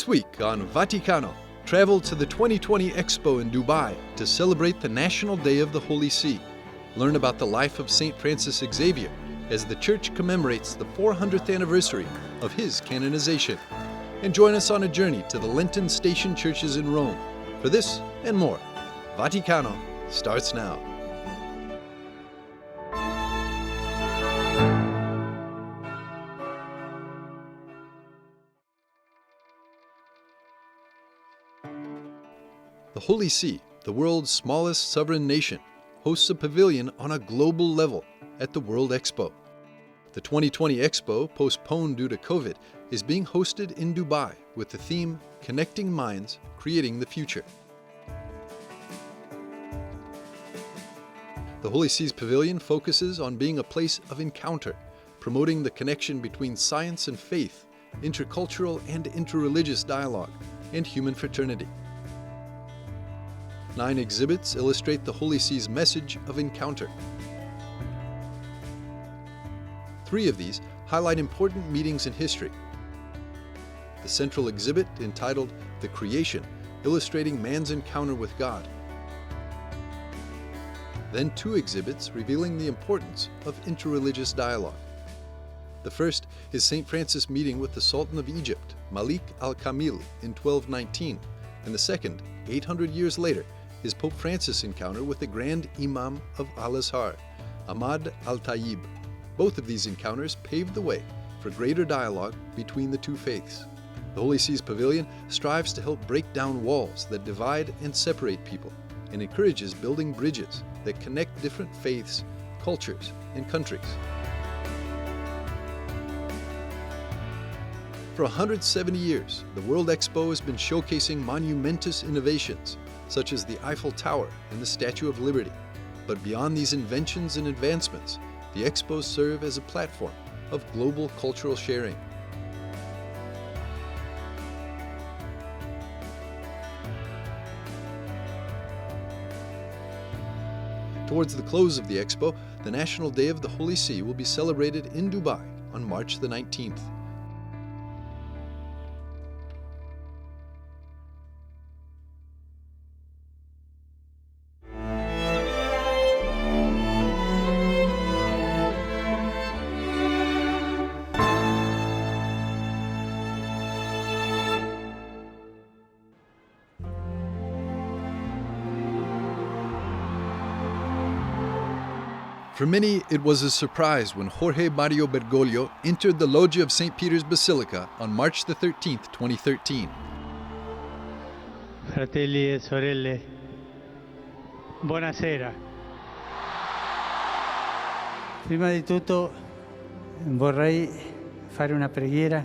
This week on Vaticano, travel to the 2020 Expo in Dubai to celebrate the National Day of the Holy See. Learn about the life of St. Francis Xavier as the Church commemorates the 400th anniversary of his canonization. And join us on a journey to the Lenten station churches in Rome. For this and more, Vaticano starts now. The Holy See, the world's smallest sovereign nation, hosts a pavilion on a global level at the World Expo. The 2020 Expo, postponed due to COVID, is being hosted in Dubai with the theme Connecting Minds, Creating the Future. The Holy See's pavilion focuses on being a place of encounter, promoting the connection between science and faith, intercultural and interreligious dialogue, and human fraternity. 9 exhibits illustrate the Holy See's message of encounter. 3 of these highlight important meetings in history. The central exhibit, entitled The Creation, illustrating man's encounter with God. Then 2 exhibits revealing the importance of interreligious dialogue. The first is St. Francis' meeting with the Sultan of Egypt, Malik al-Kamil, in 1219, and the second, 800 years later, is Pope Francis' encounter with the Grand Imam of Al-Azhar, Ahmad al-Tayyib. Both of these encounters paved the way for greater dialogue between the two faiths. The Holy See's pavilion strives to help break down walls that divide and separate people, and encourages building bridges that connect different faiths, cultures, and countries. For 170 years, the World Expo has been showcasing monumentous innovations, such as the Eiffel Tower and the Statue of Liberty. But beyond these inventions and advancements, the expos serve as a platform of global cultural sharing. Towards the close of the Expo, the National Day of the Holy See will be celebrated in Dubai on March the 19th. For many, it was a surprise when Jorge Mario Bergoglio entered the Loggia of St. Peter's Basilica on March the 13th, 2013. Fratelli e sorelle, buonasera. Prima di tutto vorrei fare una preghiera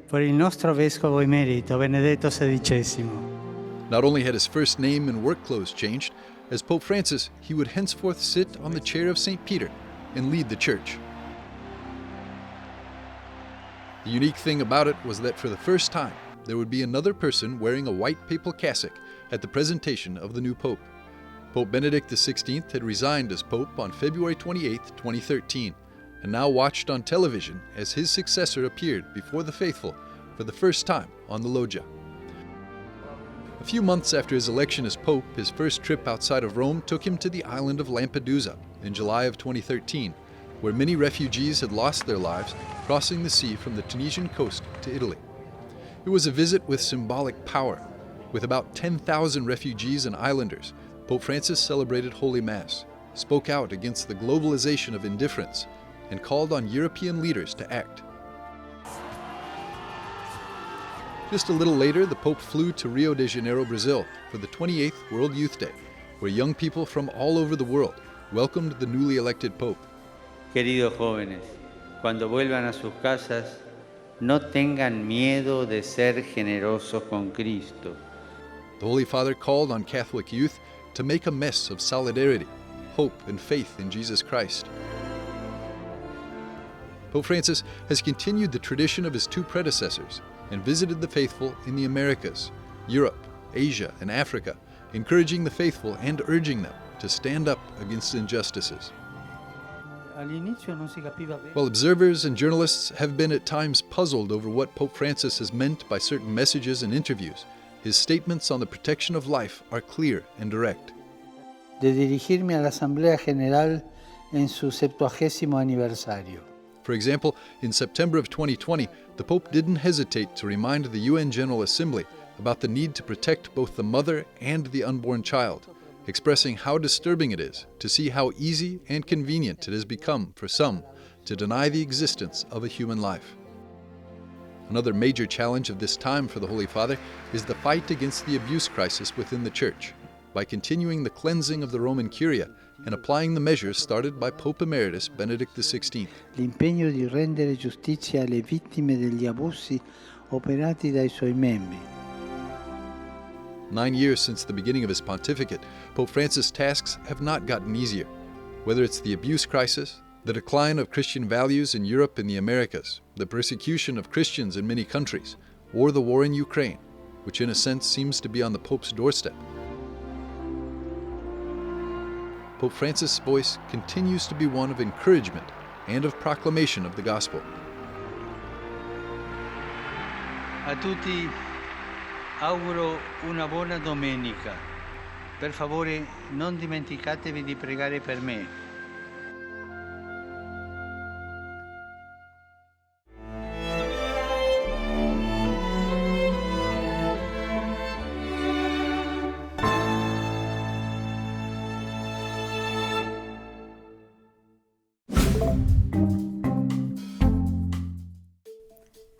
per il nostro vescovo emerito, Benedetto XVI. Not only had his first name and work clothes changed, as Pope Francis, he would henceforth sit on the chair of St. Peter and lead the church. The unique thing about it was that for the first time, there would be another person wearing a white papal cassock at the presentation of the new Pope. Pope Benedict XVI had resigned as Pope on February 28, 2013, and now watched on television as his successor appeared before the faithful for the first time on the Loggia. A few months after his election as Pope, his first trip outside of Rome took him to the island of Lampedusa in July of 2013, where many refugees had lost their lives crossing the sea from the Tunisian coast to Italy. It was a visit with symbolic power. With about 10,000 refugees and islanders, Pope Francis celebrated Holy Mass, spoke out against the globalization of indifference, and called on European leaders to act. Just a little later, the Pope flew to Rio de Janeiro, Brazil, for the 28th World Youth Day, where young people from all over the world welcomed the newly elected Pope. Queridos jóvenes, cuando vuelvan a sus casas, no tengan miedo de ser generosos con Cristo. The Holy Father called on Catholic youth to make a mess of solidarity, hope, and faith in Jesus Christ. Pope Francis has continued the tradition of his 2 predecessors and visited the faithful in the Americas, Europe, Asia, and Africa, encouraging the faithful and urging them to stand up against injustices. all'inizio non si capiva bene. While observers and journalists have been at times puzzled over what Pope Francis has meant by certain messages and interviews, his statements on the protection of life are clear and direct. De dirigirme a la Asamblea General en su 70º aniversario. For example, in September of 2020, the Pope didn't hesitate to remind the UN General Assembly about the need to protect both the mother and the unborn child, expressing how disturbing it is to see how easy and convenient it has become for some to deny the existence of a human life. Another major challenge of this time for the Holy Father is the fight against the abuse crisis within the Church, by continuing the cleansing of the Roman Curia and applying the measures started by Pope Emeritus Benedict XVI. L'impegno di rendere giustizia alle vittime degli abusi operati dai suoi membri. 9 years since the beginning of his pontificate, Pope Francis' tasks have not gotten easier. Whether it's the abuse crisis, the decline of Christian values in Europe and the Americas, the persecution of Christians in many countries, or the war in Ukraine, which in a sense seems to be on the Pope's doorstep. Pope Francis' voice continues to be one of encouragement and of proclamation of the gospel. A tutti auguro una buona domenica. Per favore, non dimenticatevi di pregare per me.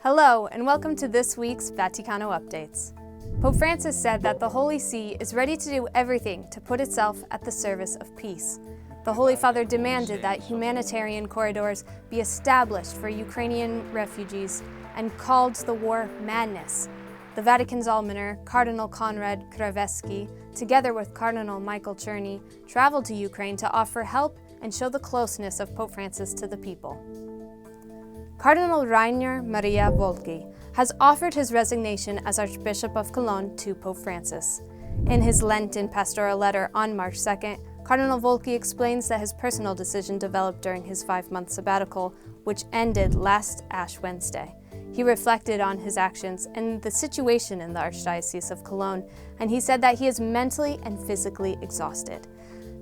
Hello, and welcome to this week's Vaticano Updates. Pope Francis said that the Holy See is ready to do everything to put itself at the service of peace. The Holy Father demanded that humanitarian corridors be established for Ukrainian refugees and called the war madness. The Vatican's almoner, Cardinal Konrad Krajewski, together with Cardinal Michael Czerny, traveled to Ukraine to offer help and show the closeness of Pope Francis to the people. Cardinal Rainer Maria Volki has offered his resignation as Archbishop of Cologne to Pope Francis. In his Lenten pastoral letter on March 2nd, Cardinal Volki explains that his personal decision developed during his 5-month sabbatical, which ended last Ash Wednesday. He reflected on his actions and the situation in the Archdiocese of Cologne, and he said that he is mentally and physically exhausted.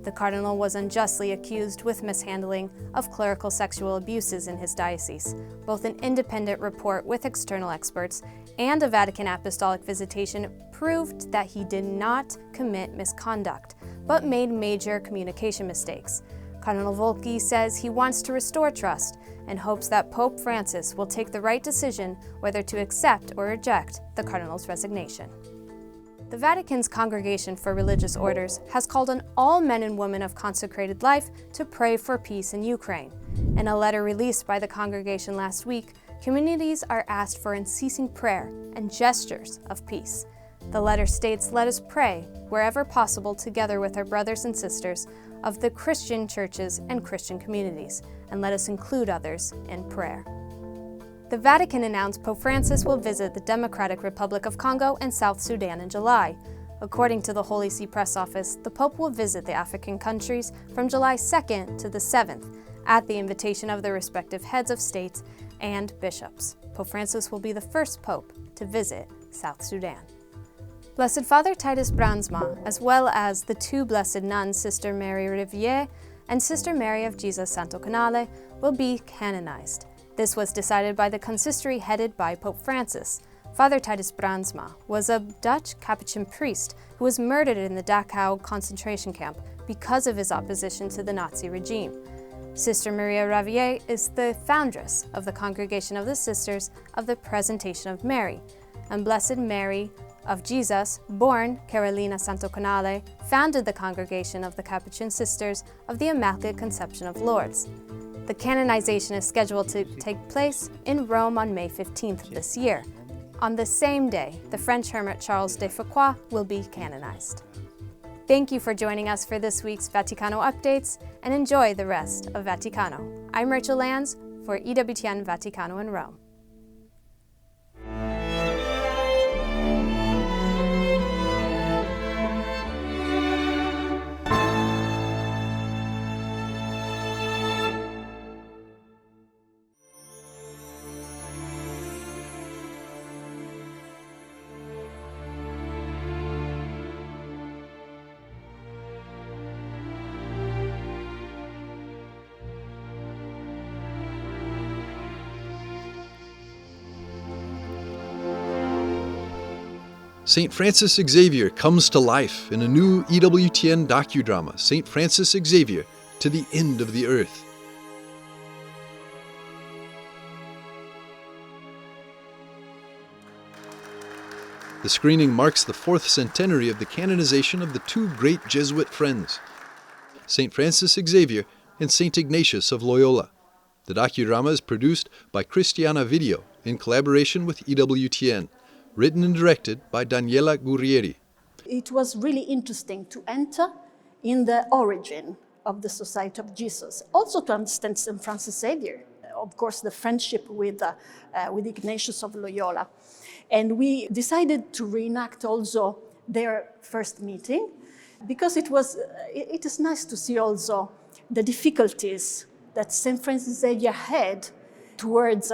The cardinal was unjustly accused with mishandling of clerical sexual abuses in his diocese. Both an independent report with external experts and a Vatican apostolic visitation proved that he did not commit misconduct, but made major communication mistakes. Cardinal Volki says he wants to restore trust and hopes that Pope Francis will take the right decision whether to accept or reject the cardinal's resignation. The Vatican's Congregation for Religious Orders has called on all men and women of consecrated life to pray for peace in Ukraine. In a letter released by the congregation last week, communities are asked for unceasing prayer and gestures of peace. The letter states, "Let us pray, wherever possible, together with our brothers and sisters of the Christian churches and Christian communities, and let us include others in prayer." The Vatican announced Pope Francis will visit the Democratic Republic of Congo and South Sudan in July. According to the Holy See Press Office, the Pope will visit the African countries from July 2nd to the 7th at the invitation of the respective heads of states and bishops. Pope Francis will be the first Pope to visit South Sudan. Blessed Father Titus Brandsma, as well as the two blessed nuns, Sister Mary Riviere and Sister Mary of Jesus Santo Canale, will be canonized. This was decided by the consistory headed by Pope Francis. Father Titus Brandsma was a Dutch Capuchin priest who was murdered in the Dachau concentration camp because of his opposition to the Nazi regime. Sister Maria Ravier is the foundress of the Congregation of the Sisters of the Presentation of Mary, and Blessed Mary of Jesus, born Carolina Santo Canale, founded the Congregation of the Capuchin Sisters of the Immaculate Conception of Lourdes. The canonization is scheduled to take place in Rome on May 15th of this year. On the same day, the French hermit Charles de Foucauld will be canonized. Thank you for joining us for this week's Vaticano Updates, and enjoy the rest of Vaticano. I'm Rachel Lanz for EWTN Vaticano in Rome. St. Francis Xavier comes to life in a new EWTN docudrama, St. Francis Xavier, to the End of the Earth. The screening marks the 4th centenary of the canonization of the two great Jesuit friends, St. Francis Xavier and St. Ignatius of Loyola. The docudrama is produced by Cristiana Video in collaboration with EWTN, written and directed by Daniela Gurrieri. It was really interesting to enter in the origin of the Society of Jesus, also to understand St. Francis Xavier, of course the friendship with Ignatius of Loyola. And we decided to reenact also their first meeting, because it is nice to see also the difficulties that St. Francis Xavier had towards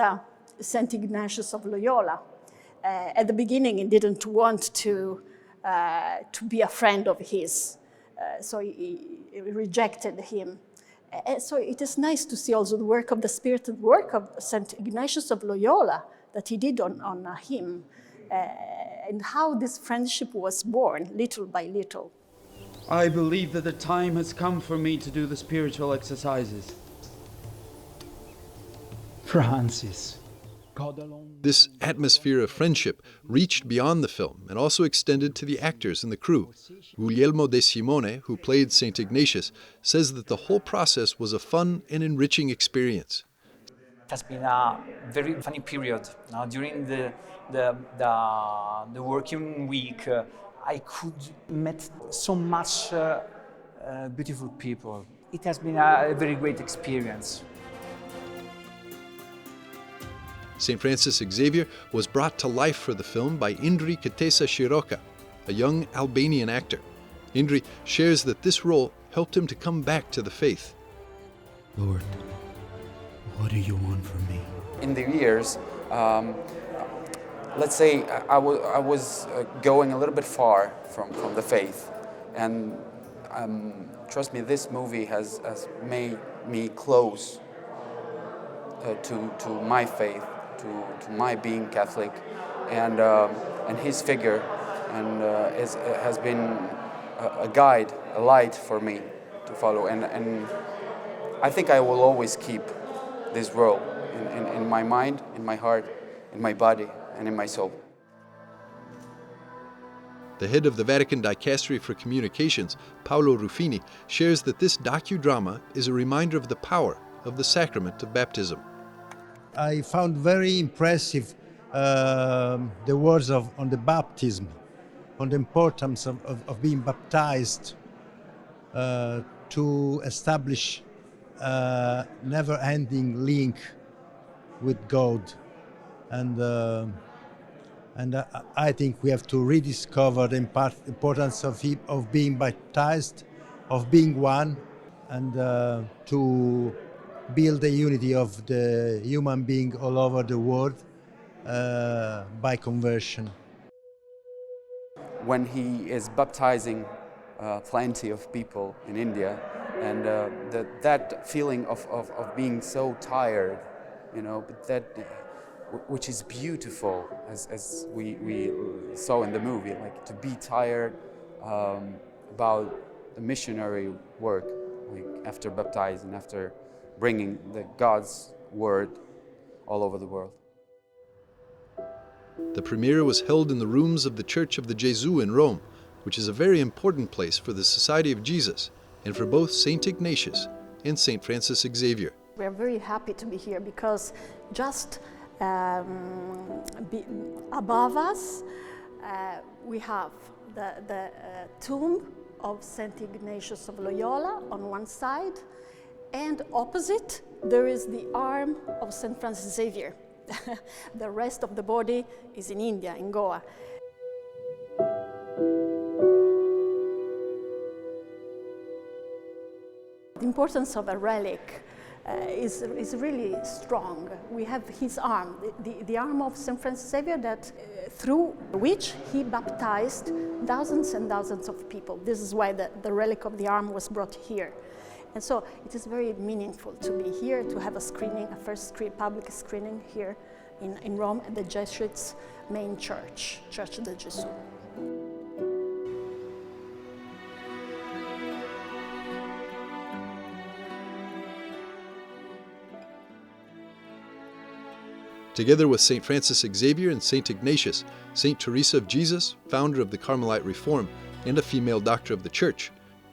St. Ignatius of Loyola. At the beginning, he didn't want to be a friend of his, so he rejected him. So it is nice to see also the work of the spirited work of St. Ignatius of Loyola that he did on him, and how this friendship was born little by little. I believe that the time has come for me to do the spiritual exercises. Francis. This atmosphere of friendship reached beyond the film and also extended to the actors and the crew. Guglielmo De Simone, who played St. Ignatius, says that the whole process was a fun and enriching experience. It has been a very funny period. During the working week, I could meet so much beautiful people. It has been a very great experience. St. Francis Xavier was brought to life for the film by Indri Ketesa Shiroka, a young Albanian actor. Indri shares that this role helped him to come back to the faith. Lord, what do you want from me? In the years, let's say I was going a little bit far from the faith, and trust me, this movie has made me close to my faith, to my being Catholic, and his figure, and has been a guide, a light for me to follow, and I think I will always keep this role in my mind, in my heart, in my body, and in my soul. The head of the Vatican Dicastery for Communications, Paolo Ruffini, shares that this docudrama is a reminder of the power of the sacrament of baptism. I found very impressive the words on the baptism, on the importance of being baptized to establish a never-ending link with God. And I think we have to rediscover the importance of being baptized, of being one, and to build the unity of the human being all over the world by conversion. When he is baptizing plenty of people in India, and that feeling of being so tired, but that which is beautiful, as we saw in the movie, like to be tired about the missionary work, like after baptizing, after bringing God's word all over the world. The premiere was held in the rooms of the Church of the Gesù in Rome, which is a very important place for the Society of Jesus and for both St. Ignatius and St. Francis Xavier. We are very happy to be here because just above us we have the tomb of St. Ignatius of Loyola on one side, and opposite there is the arm of St. Francis Xavier. The rest of the body is in India, in Goa. The importance of a relic is really strong. We have his arm, the arm of St. Francis Xavier, that through which he baptized thousands and thousands of people. This is why the relic of the arm was brought here. And so it is very meaningful to be here, to have a screening, a first public screening here in Rome at the Jesuits' main church, Church of the Gesù. Together with St. Francis Xavier and St. Ignatius, St. Teresa of Jesus, founder of the Carmelite Reform and a female doctor of the Church,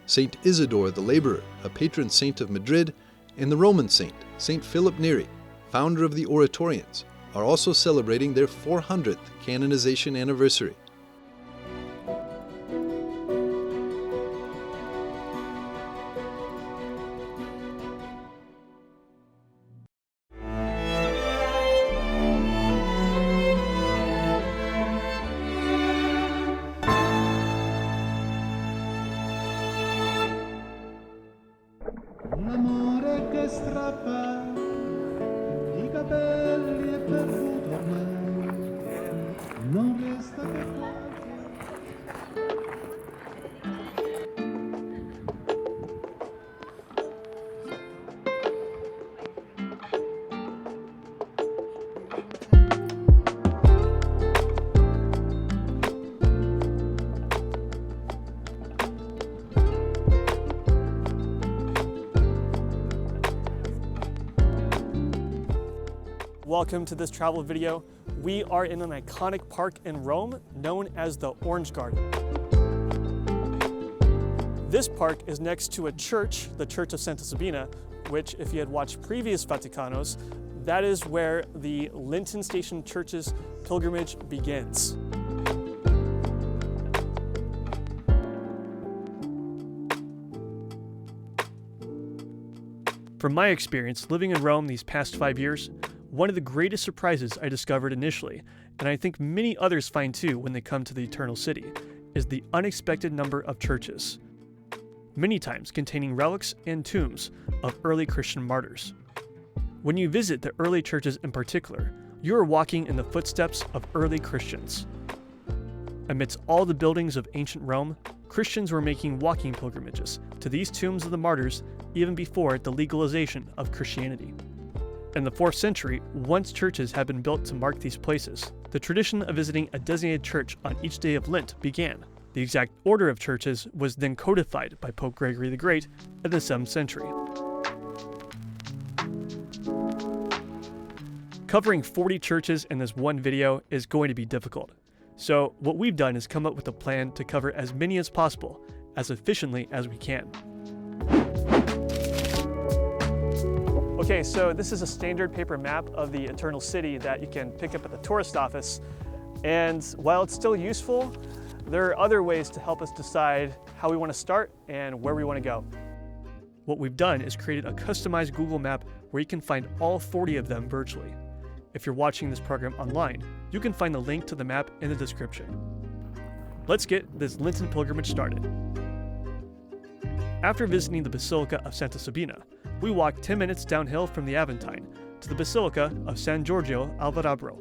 St. Isidore the Laborer, a patron saint of Madrid, and the Roman saint, St. Philip Neri, founder of the Oratorians, are also celebrating their 400th canonization anniversary. L'amore che strappa i capelli è perduto ormai, non resta che qualche. Welcome to this travel video. We are in an iconic park in Rome known as the Orange Garden. This park is next to a church, the Church of Santa Sabina, which, if you had watched previous Vaticanos, that is where the Lenten Station Church's pilgrimage begins. From my experience living in Rome these past 5 years, one of the greatest surprises I discovered initially, and I think many others find too when they come to the Eternal City, is the unexpected number of churches, many times containing relics and tombs of early Christian martyrs. When you visit the early churches in particular, you are walking in the footsteps of early Christians. Amidst all the buildings of ancient Rome, Christians were making walking pilgrimages to these tombs of the martyrs even before the legalization of Christianity. In the 4th century, once churches had been built to mark these places, the tradition of visiting a designated church on each day of Lent began. The exact order of churches was then codified by Pope Gregory the Great in the 7th century. Covering 40 churches in this one video is going to be difficult. So what we've done is come up with a plan to cover as many as possible, as efficiently as we can. Okay, so this is a standard paper map of the Eternal City that you can pick up at the tourist office. And while it's still useful, there are other ways to help us decide how we want to start and where we want to go. What we've done is created a customized Google map where you can find all 40 of them virtually. If you're watching this program online, you can find the link to the map in the description. Let's get this Lenten pilgrimage started. After visiting the Basilica of Santa Sabina, we walked 10 minutes downhill from the Aventine to the Basilica of San Giorgio al Verabro.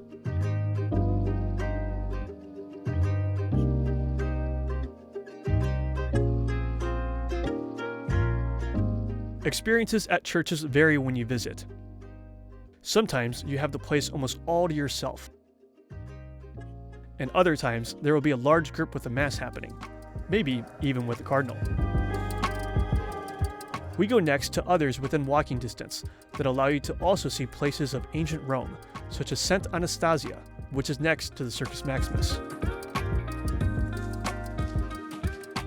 Experiences at churches vary when you visit. Sometimes you have the place almost all to yourself. And other times there will be a large group with a mass happening, maybe even with a cardinal. We go next to others within walking distance that allow you to also see places of ancient Rome, such as St. Anastasia, which is next to the Circus Maximus.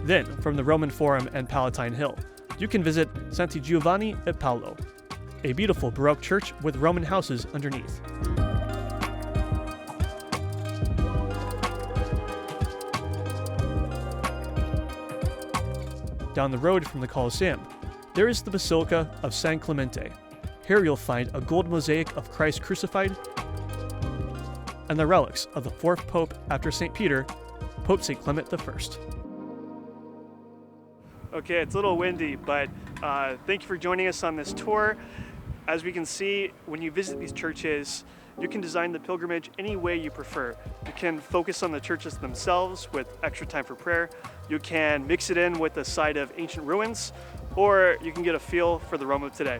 Then, from the Roman Forum and Palatine Hill, you can visit Santi Giovanni e Paolo, a beautiful Baroque church with Roman houses underneath. Down the road from the Colosseum, there is the Basilica of San Clemente. Here you'll find a gold mosaic of Christ crucified and the relics of the 4th Pope after St. Peter, Pope St. Clement I. Okay, it's a little windy, but thank you for joining us on this tour. As we can see, when you visit these churches, you can design the pilgrimage any way you prefer. You can focus on the churches themselves with extra time for prayer. You can mix it in with a side of ancient ruins, or you can get a feel for the Rome of today.